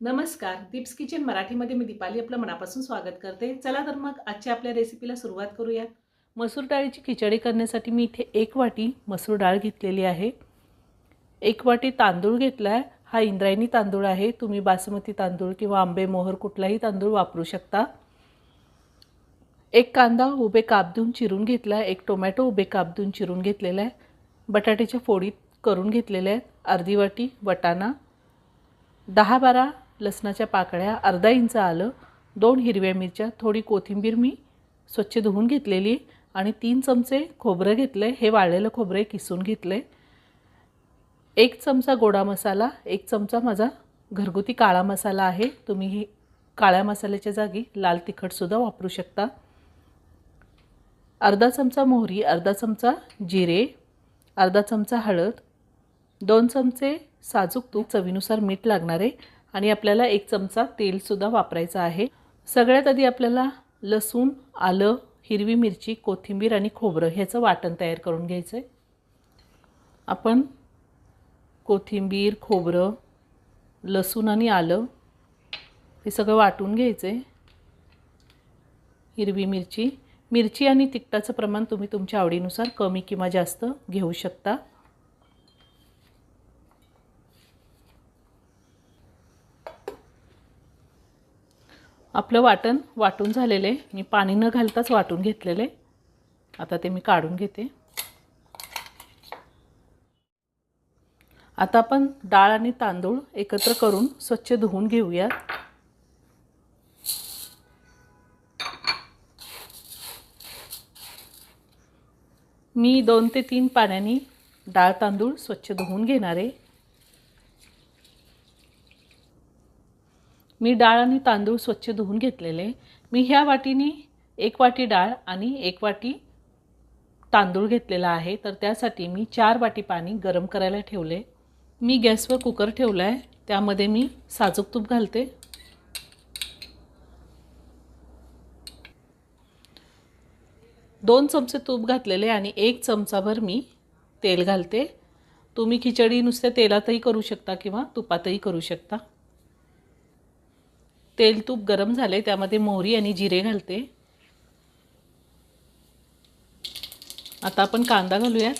नमस्कार. दीप्स किचन मराठीमध्ये मी दीपाली आपलं मनापासून स्वागत करते. चला तर मग आजच्या आपल्या रेसिपीला सुरुवात करूयात. मसूर डाळीची खिचडी करण्यासाठी मी इथे 1 वाटी मसूर डाळ घेतलेली आहे. 1 वाटी तांदूळ घेतला आहे. हा इंद्रायणी तांदूळ आहे. तुम्ही बासमती तांदूळ किंवा आंबे मोहर कुठलाही तांदूळ वापरू शकता. 1 कांदा उभे काप देऊन चिरून घेतला आहे. 1 टोमॅटो उभे काप देऊन चिरून घेतलेला आहे. बटाट्याच्या फोडी करून घेतलेल्या आहेत. अर्धी वाटी वाटाणा, 10-12 लसणाच्या पाकळ्या, अर्धा इंच आलं, 2 हिरव्या मिरच्या, थोडी कोथिंबीर मी स्वच्छ धुवून घेतलेली आणि 3 चमचे खोबरं घेतले. हे वाळलेलं खोबरे किसून घेतले. 1 चमचा गोडा मसाला, 1 चमचा माझा घरगुती काळा मसाला आहे. तुम्ही ही काळ्या मसाल्याच्या जागी लाल तिखटसुद्धा वापरू शकता. अर्धा चमचा मोहरी, अर्धा चमचा जिरे, अर्धा चमचा हळद, 2 चमचे साजूक तूप, चवीनुसार मीठ लागणार आहे आणि आपल्याला 1 चमचा तेलसुद्धा वापरायचं आहे. सगळ्यात आधी आपल्याला लसूण, आलं, हिरवी मिरची, कोथिंबीर आणि खोबरं ह्याचं वाटण तयार करून घ्यायचं आहे. आपण कोथिंबीर, खोबरं, लसूण आणि आलं हे सगळं वाटून घ्यायचं आहे. हिरवी मिरची आणि तिखटाचं प्रमाण तुम्ही तुमच्या आवडीनुसार कमी किंवा जास्त घेऊ शकता. आपलं वाटण वाटून झालेलं आहे. मी पाणी न घालताच वाटून घेतलेलं आहे. आता ते मी काढून घेते. आता आपण डाळ आणि तांदूळ एकत्र करून स्वच्छ धुवून घेऊया. मी 2 ते 3 पाण्याने डाळ तांदूळ स्वच्छ धुवून घेणार आहे. मी डाळ आणि तांदूळ स्वच्छ धुवून घेतलेले. मी ह्या वाटीने 1 वाटी डाळ आणि 1 वाटी तांदूळ घेतलेला आहे. तर त्यासाठी मी 4 वाटी पाणी गरम करायला ठेवले. मी गॅसवर कुकर ठेवला आहे. त्यामध्ये मी साजूक तूप घालते. दोन चमचे तूप घातलेले आणि 1 चमचाभर मी तेल घालते. तुम्ही खिचडी नुसत्या तेलातही करू शकता किंवा तुपातही करू शकता. तेल तूप गरम झाले. त्यामध्ये मोहरी आणि जिरे घालते. आता आपण कांदा घालूया.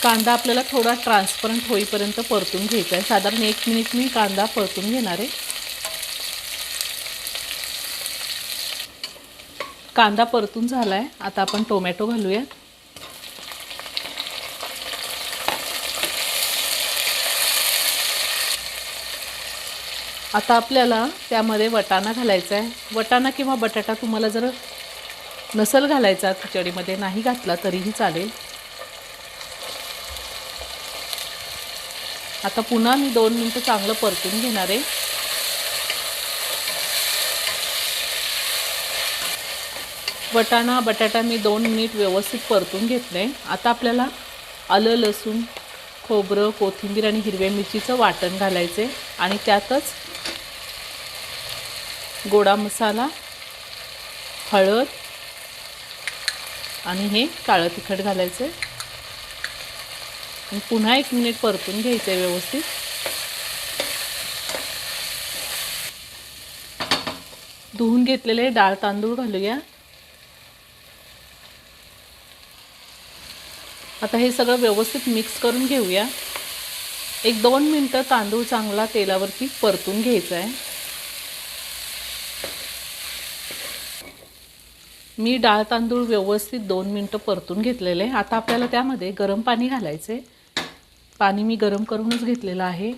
कांदा आपल्याला थोडा ट्रान्सपरंट होईपर्यंत परतून घ्यायचा आहे. साधारण 1 मिनिट मी कांदा परतून घेणार आहे. कांदा परतून झाला आहे. आता आपण टोमॅटो घालूया. आता आपल्याला त्यामध्ये वाटाणा घालायचा आहे. वाटाणा किंवा बटाटा तुम्हाला जर नसेल घालायचा खिचडीमध्ये, नाही घातला तरीही चालेल. आता पुन्हा मी 2 मिनिटं चांगलं परतून घेणार आहे. वाटाणा बटाटा मी 2 मिनिट व्यवस्थित परतून घेतले. आता आपल्याला आलं, लसूण, खोबरं, कोथिंबीर आणि हिरव्या मिरचीचं वाटण घालायचं आहे आणि त्यातच गोडा मसाला, हळद आणि हे काळं तिखट घालायचं आहे आणि पुन्हा 1 मिनिट परतून घ्यायचं आहे व्यवस्थित. धुवून घेतलेले डाळ तांदूळ घालूया. आता हे सगळं व्यवस्थित मिक्स करून घेऊया. 1-2 मिनिटं तांदूळ चांगला तेलावरती परतून घ्यायचा आहे. मी डाळ तांदूळ व्यवस्थित 2 मिनिटं परतून घेतलेले. आता आपल्याला त्यामध्ये गरम पाणी घालायचे. पाणी मी गरम करूनच घेतलेलं आहे.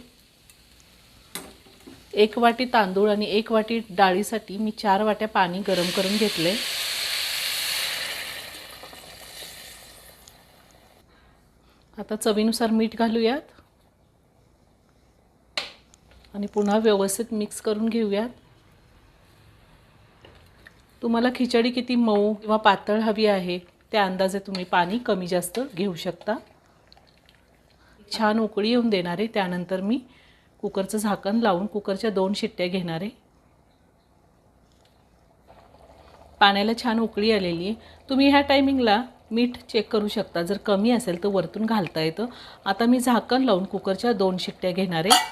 1 वाटी तांदूळ आणि 1 वाटी डाळीसाठी मी 4 वाट्या पाणी गरम करून घेतले. आता चवीनुसार मीठ घालूयात आणि पुन्हा व्यवस्थित मिक्स करून घेऊयात. तुम्हाला खिचडी किती मऊ किंवा पातळ हवी आहे त्या अंदाजे तुम्ही पाणी कमी जास्त घेऊ शकता. छान उकळी येऊन देणार आहे. त्यानंतर मी कुकरचं झाकण लावून कुकरच्या 2 शिट्ट्या घेणार आहे. पाण्याला छान उकळी आलेली आहे. तुम्ही ह्या टायमिंगला मीठ चेक करू शकता, जर कमी असेल तर वरतून घालता येतं. आता मी झाकण लावून कुकरच्या 2 शिट्ट्या घेणार आहे.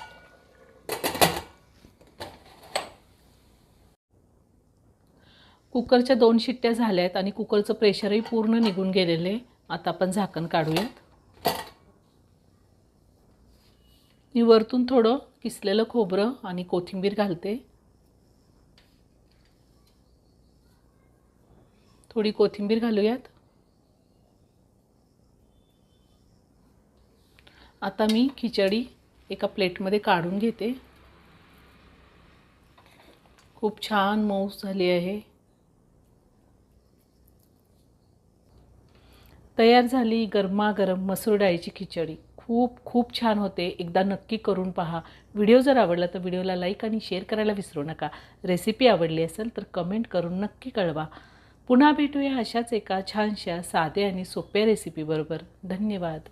कुकरच्या 2 शिट्ट्या झाल्यात आणि कुकरचं प्रेशरही पूर्ण निघून गेलेलं आहे. आता आपण झाकण काढूयात. मी वरतून थोडं किसलेलं खोबरं आणि कोथिंबीर घालते. थोडी कोथिंबीर घालूयात. आता मी खिचडी एका प्लेटमध्ये काढून घेते. खूप छान मऊ झाली आहे. तयार झाली गरमागरम मसूर डाळीची खिचडी. खूप खूप छान होते. एकदा नक्की करून पहा. व्हिडिओ जर आवडला तर व्हिडिओला लाईक आणि शेअर करायला विसरू नका. रेसिपी आवडली असेल तर कमेंट करून नक्की कळवा. पुन्हा भेटूया अशाच एका छानशा साध्या आणि सोप्या रेसिपीबरोबर. धन्यवाद.